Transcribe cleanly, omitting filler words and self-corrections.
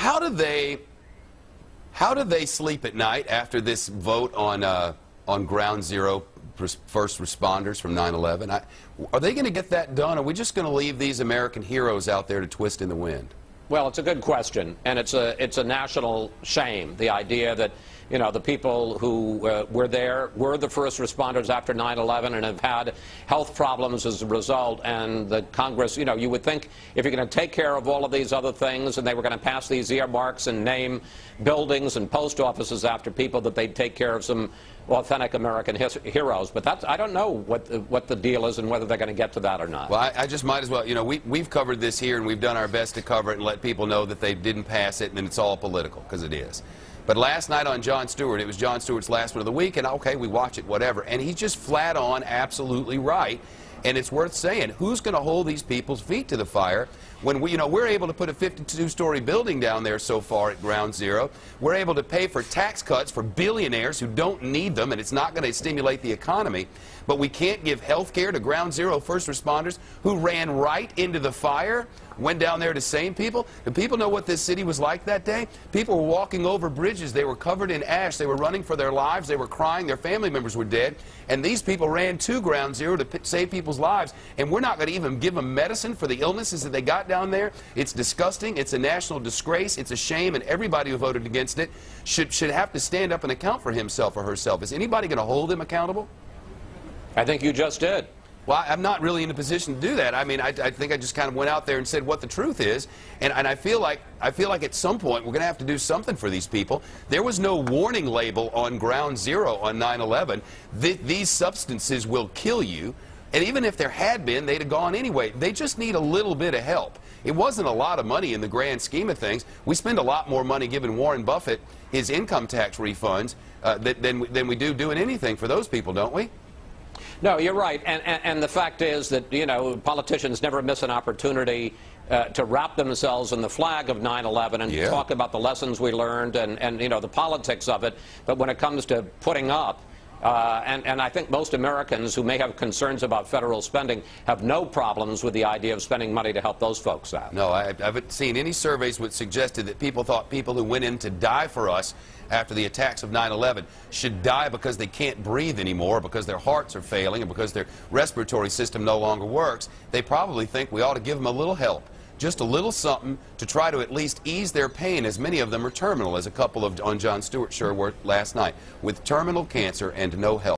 How do they sleep at night after this vote on ground zero first responders from 9/11? Are they going to get that done? Or are we just going to leave these American heroes out there to twist in the wind? Well, it's a good question, and it's a national shame, the idea that, you know, the people who were there were the first responders after 9/11 and have had health problems as a result, and the Congress, you know, you would think if you're going to take care of all of these other things and they were going to pass these earmarks and name buildings and post offices after people, that they'd take care of some authentic American heroes. But I don't know what the deal is and whether they're going to get to that or not. Well, I just might as well, you know, we've covered this here and we've done our best to cover it and let people know that they didn't pass it and then it's all political, because it is. But last night on Jon Stewart, it was Jon Stewart's last one of the week, and okay, we watch it, whatever. And he's just flat on absolutely right. And it's worth saying, who's going to hold these people's feet to the fire when we're able to put a 52-story building down there so far at ground zero. We're able to pay for tax cuts for billionaires who don't need them, and it's not going to stimulate the economy. But we can't give health care to ground zero first responders who ran right into the fire, went down there to save people. Do people know what this city was like that day? People were walking over bridges. They were covered in ash. They were running for their lives. They were crying. Their family members were dead. And these people ran to ground zero to save people's lives. And we're not going to even give them medicine for the illnesses that they got down there. It's disgusting. It's a national disgrace. It's a shame. And everybody who voted against it should have to stand up and account for himself or herself. Is anybody going to hold him accountable? I think you just did. Well, I'm not really in a position to do that. I mean, I think I just kind of went out there and said what the truth is, and I feel like at some point we're going to have to do something for these people. There was no warning label on ground zero on 9/11. These substances will kill you, and even if there had been, they'd have gone anyway. They just need a little bit of help. It wasn't a lot of money in the grand scheme of things. We spend a lot more money giving Warren Buffett his income tax refunds than we do doing anything for those people, don't we? No, you're right, and the fact is that, you know, politicians never miss an opportunity to wrap themselves in the flag of 9/11 and talk about the lessons we learned and you know, the politics of it. But when it comes to putting up, and I think most Americans who may have concerns about federal spending have no problems with the idea of spending money to help those folks out. No, I haven't seen any surveys which suggested that people thought people who went in to die for us after the attacks of 9/11 should die because they can't breathe anymore, because their hearts are failing, and because their respiratory system no longer works. They probably think we ought to give them a little help, just a little something to try to at least ease their pain, as many of them are terminal, as a couple on Jon Stewart sure were last night, with terminal cancer and no help.